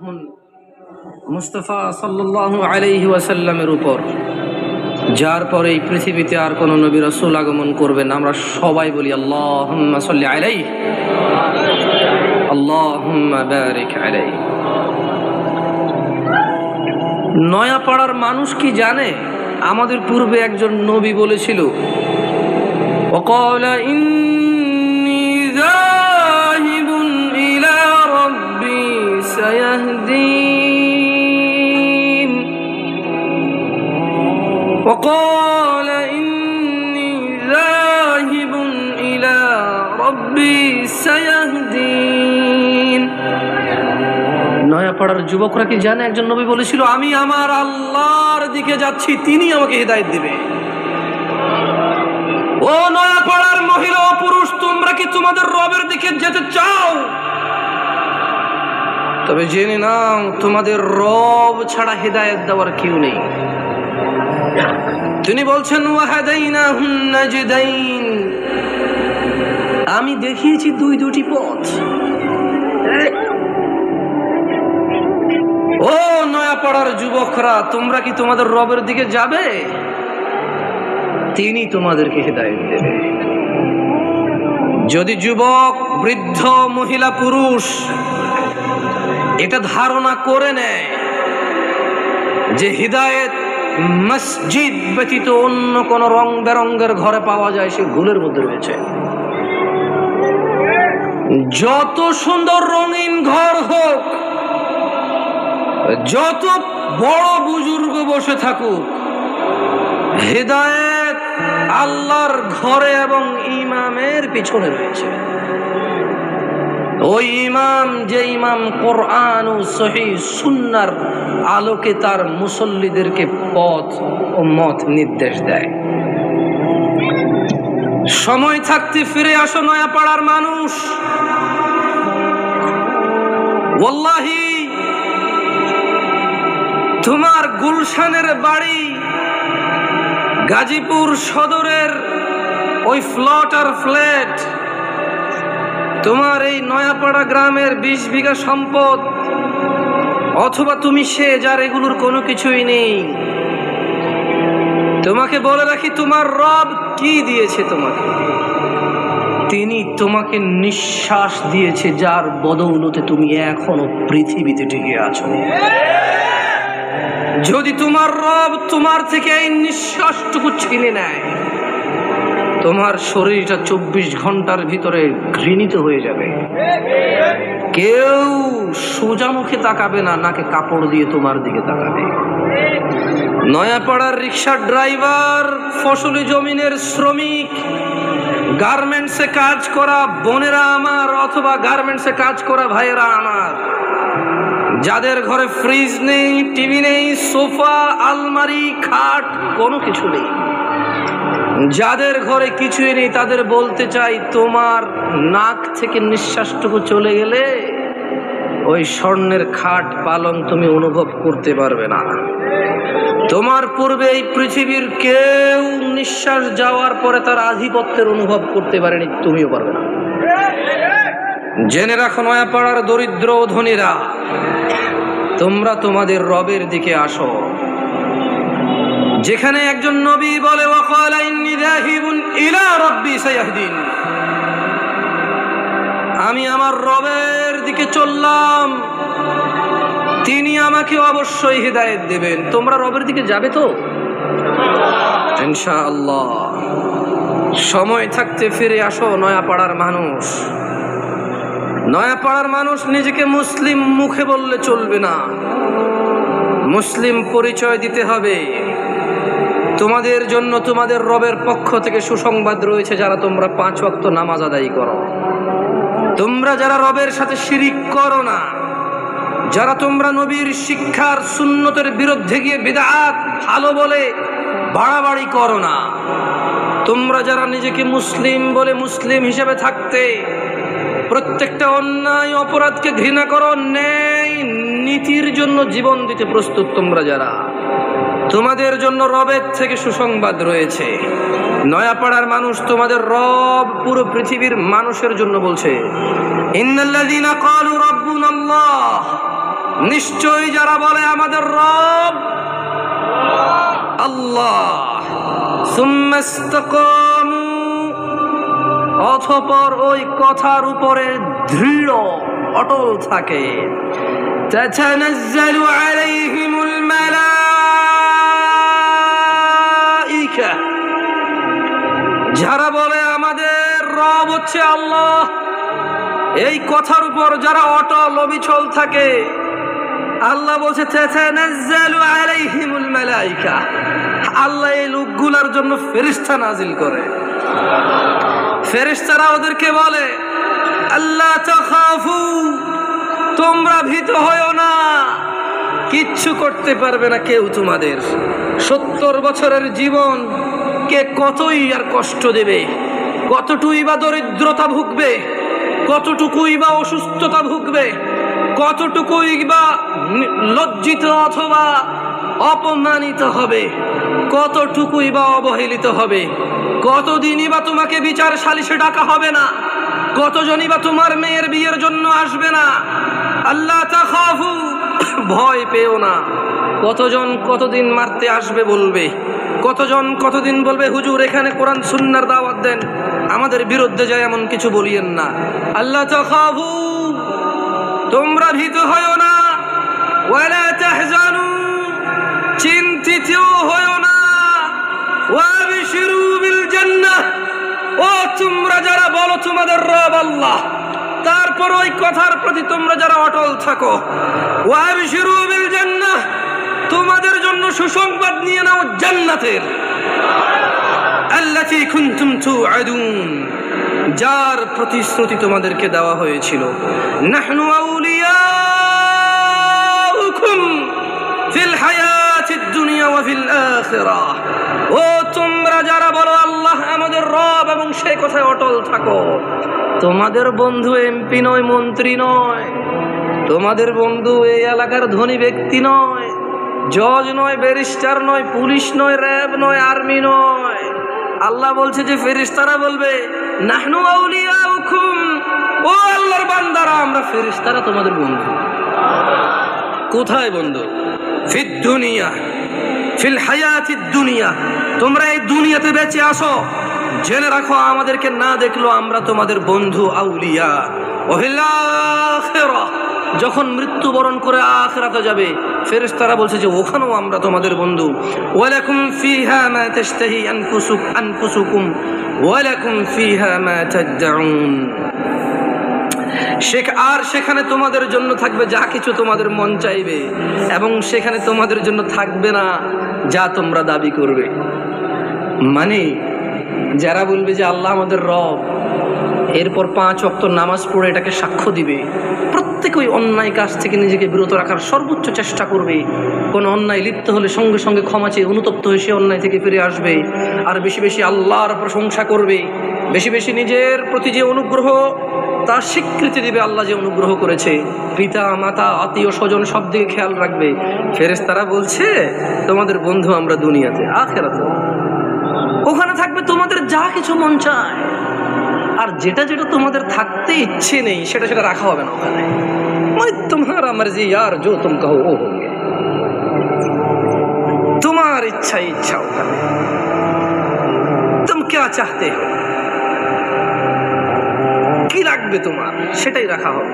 হন মুস্তাফা সাল্লাল্লাহু আলাইহি ওয়াসাল্লামের উপর, যার পরে এই পৃথিবীতে আর কোন নবী রাসূল আগমন করবেন। আমরা সবাই বলি আল্লাহুম্মা সাল্লি আলাইহি, আল্লাহুম্মা বারিক আলাইহি। নয়াপাড়ার মানুষ কি জানে? আমাদের পূর্বে একজন নবী বলেছিল, ওয়াকালা ইন্নী যাহিবুন ইলা রাব্বি সায়াহদিন, ওয়াকালা ইন্নী যাহিবুন ইলা রাব্বি সায়াহদিন। নয়াপাড়ার যুবকরা কি জানে একজন নবী বলেছিল, আমি আমার আল্লাহর দিকে যাচ্ছি, তিনি আমাকে হিদায়াত দিবে। ও নয়াপাড়ার মহিলা ও পুরুষ, তোমরা কি তোমাদের রবের দিকে যেতে চাও? তবে জেনে নাও, তোমাদের রব ছাড়া হিদায়াত দেওয়ার কেউ নেই। তিনি বলছেন ওয়াহাদাইনাহুন নাজদাইন, আমি দেখিয়েছি দুটি পথ। ও নয়াপাড়ার যুবকরা, তোমরা কি তোমাদের রবের দিকে যাবে? তিনি তোমাদেরকে হিদায়াত দেবে। যদি যুবক, বৃদ্ধ, মহিলা, পুরুষ এটা ধারণা করে নেয় যে হিদায়াত মসজিদ ব্যতীত অন্য কোন রং বেরঙ্গের ঘরে পাওয়া যায়, সে ভুলের মধ্যে রয়েছে। যত সুন্দর রঙিন ঘর হোক, যত বড় বুজুর্গ বসে থাকুক, হিদায়াত আল্লাহর ঘরে এবং ইমামের পিছনে রয়েছে। ওই ইমাম, যে ইমাম কোরআন ও সহিহ সুন্নাহর আলোকে তার মুসল্লিদেরকে পথ ও মত নির্দেশ দেয়। সময় থাকতে ফিরে আসো নয়াপাড়ার মানুষ। ওয়াল্লাহি তোমার গুলশানের বাড়ি গাজীপুর সদরের ওই ফ্ল্যাট, তোমার এই নয়াপাড়া গ্রামের 20 বিঘা সম্পদ, অথবা তুমি সে যার এগুলোর কোনো কিছুই নেই। তোমাকে বলে রাখি, তোমার রব কি দিয়েছে তোমাকে? তিনি তোমাকে নিঃশ্বাস দিয়েছে, যার বদৌলতে তুমি এখনো পৃথিবীতে টিকে আছো। যদি তোমার রব তোমার থেকে এই নিঃশ্বাসটুকু ছিনে নেয়, তোমার শরীরটা 24 ঘন্টার ভিতরে ঘৃণিত হয়ে যাবে। কেউ সোজা মুখে তাকাবে না, নাকে কাপড় দিয়ে তোমার দিকে তাকাবে। নয়াপাড়ার রিক্সার ড্রাইভার, ফসলি জমিনের শ্রমিক, গার্মেন্টসে কাজ করা বোনেরা আমার, অথবা গার্মেন্টসে কাজ করা ভাইয়েরা আমার, যাদের ঘরে ফ্রিজ নেই, টিভি নেই, সোফা, আলমারি, খাট কোনো কিছু নেই, যাদের ঘরে কিছুই নেই, তাদের বলতে চাই, তোমার নাক থেকে নিঃশ্বাসটুকু চলে গেলে ওই স্বর্ণের খাট পালং তুমি অনুভব করতে পারবে না। তোমার পূর্বে এই পৃথিবীর কেউ নিঃশ্বাস যাওয়ার পরে তার আধিপত্যের অনুভব করতে পারেনি, তুমিও পারবে না। জেনে রাখো নয়াপাড়ার দরিদ্র ও ধনীরা, তোমরা তোমাদের রবের দিকে আসো। যেখানে একজন নবী বলে ওয়াকালা ইন্নী যাহিবুন ইলা রাব্বি সায়াহদিন, আমি আমার রবের দিকে চললাম, তিনি আমাকে অবশ্যই হিদায়াত দেবেন। তোমরা রবের দিকে যাবে তো ইনশাআল্লাহ। সময় থাকতে ফিরে আসো নয়াপাড়ার মানুষ। নয়াপাড়ার মানুষ নিজেকে মুসলিম মুখে বললে চলবে না, মুসলিম পরিচয় দিতে হবে। তোমাদের জন্য তোমাদের রবের পক্ষ থেকে সুসংবাদ রয়েছে, যারা তোমরা 5 ওয়াক্ত নামাজ আদায় করো, তোমরা যারা রবের সাথে শিরিক করো না, যারা তোমরা নবীর শিক্ষার সুন্নতের বিরুদ্ধে গিয়ে বিদআত ভালো বলে বাড়াবাড়ি করো না, তোমরা যারা নিজেকে মুসলিম বলে মুসলিম হিসেবে থাকতে প্রত্যেকটা অন্যায় অপরাধকে ঘৃণা করো, ন্যায় নীতির জন্য জীবন দিতে প্রস্তুত, তোমরা যারা, তোমাদের জন্য রবের থেকে সুসংবাদ রয়েছে। নয়াপাড়ার মানুষ, তোমাদের রব পুরো পৃথিবীর মানুষের জন্য বলছে, ইন্নাল্লাযীনা ক্বালু রাব্বুনাল্লাহ নিশ্চয়ই যারা বলে আমাদের রব আল্লাহ, সুম্মা ইসতাকামু, অতঃপর ওই কথার উপরে দৃঢ় অটল থাকে, তাতানাজ্জালু আলাইহিমুল মালাইকা, যারা বলে আমাদের রব হচ্ছে আল্লাহ, এই কথার উপর যারা অটল অবিচল থাকে, আল্লাহ বলছে তাতানাজ্জালু আলাইহিমুল মালাইকা, আল্লাহ এই লোকগুলার জন্য ফেরেশতা নাজিল করে। ফেরেশতারা ওদেরকে বলে আল্লাহ তাখাফু, তোমরা ভীত হয়ো না, কিচ্ছু করতে পারবে না কেউ তোমাদের। 70 বছরের জীবন কে কতই আর কষ্ট দেবে, কতটুকুই বা দরিদ্রতা ভুগবে, কতটুকুই বা অসুস্থতা ভুগবে, কতটুকুই বা লজ্জিত অথবা অপমানিত হবে, কতটুকুই বা অবহেলিত হবে, কতদিনই বা তোমাকে বিচার সালিশে ডাকা হবে না, কতজনই বা তোমার মেয়ের বিয়ের জন্য আসবে না। আল্লাহ তাখাফু, ভয় পেও না। কতজন কতদিন মারতে আসবে বলবে, কতজন কতদিন বলবে হুজুর এখানে কোরআন সুন্নাহর দাওয়াত দেন, আমাদের বিরুদ্ধে যায় এমন কিছু বলিয়েন না। আল্লাহ তাখাফু, তোমরা ভীত হয়ো না, ওয়ালা তাহজানু, চিন্তিত হয়ো না, ওয়াবশিরু বিল জান্নাহ, ও তোমরা যারা বলো তোমাদের রব আল্লাহ, তারপর ওই কথার প্রতি তোমরা যারা অটল থাকো, ওয়াবশিরু বিল জান্নাহ, তোমাদের জন্য সুসংবাদ নিয়ে নাও জান্নাতের, আল্লাতী কুনতুম তুআদুন, যার প্রতিশ্রুতি তোমাদেরকে দেওয়া হয়েছিল। নাহনু আউলিয়াউকুম ফিল হায়াতিদ দুনিয়া ওয়া ফিল আখিরাহ, ও তোমরা যারা বলো আল্লাহ আমাদের রব এবং সেই কথায় অটল থাকো, তোমাদের বন্ধু এমপি নয়, মন্ত্রী নয়, তোমাদের বন্ধু এই এলাকার ধনী ব্যক্তি নয়, জজ নয়, ব্যারিস্টার নয়, পুলিশ নয়, র্যাব নয়, আর্মি নয়। আল্লাহ বলছে যে ফেরেশতারা বলবে নাহনু আউলিয়াউকুম, ও আল্লাহর বান্দারা আমরা ফেরেশতারা তোমাদের বন্ধু। কোথায় বন্ধু? ফিদ দুনিয়া, ফিল হায়াতিদ দুনিয়া, তোমরা এই দুনিয়াতে বেঁচে আসো, জেনে রাখো আমাদেরকে না দেখলো আমরা তোমাদের বন্ধু আউলিয়া। ওয়াফিল আখিরাহ, যখন মৃত্যুবরণ করে আখিরাতে যাবে ফেরেশতারা বলছে যে ওখানেও আমরা তোমাদের বন্ধু। ওয়ালাকুম ফিহা মা তাশতাহি আনফুসুকুম ওয়ালাকুম ফিহা মা তাদউন, আর সেখানে তোমাদের জন্য থাকবে যা কিছু তোমাদের মন চাইবে, এবং সেখানে তোমাদের জন্য থাকবে না যা তোমরা দাবি করবে। মানে যারা বলবে যে আল্লাহ আমাদের রব, এরপর 5 ওয়াক্ত নামাজ পড়ে এটাকে সাক্ষ্য দিবে, প্রত্যেকে ওই অন্যায় কাজ থেকে নিজেকে বিরত রাখার সর্বোচ্চ চেষ্টা করবে, কোনো অন্যায় লিপ্ত হলে সঙ্গে সঙ্গে ক্ষমা চেয়ে অনুতপ্ত হয়ে সে অন্যায় থেকে ফিরে আসবে, আর বেশি বেশি আল্লাহর প্রশংসা করবে, বেশি বেশি নিজের প্রতি যে অনুগ্রহ তার স্বীকৃতি দিবে, আল্লাহ যে অনুগ্রহ করেছে, পিতা মাতা আত্মীয় স্বজন সব দিকে খেয়াল রাখবে। ফেরেশতারা বলছে তোমাদের বন্ধু আমরা দুনিয়াতে, আখিরাতে ওখানে থাকবে তোমাদের যা কিছু মন চায়, আর যেটা যেটা তোমাদের থাকতে ইচ্ছে নেই সেটা সেটা রাখা হবে না ওখানে। তোমার মর্জি ইয়ার, जो तुम कहो वो होंगे, তোমার ইচ্ছা ইচ্ছা ওখানে, तुम क्या चाहते हो, কি লাগবে তোমার সেটাই রাখা হবে।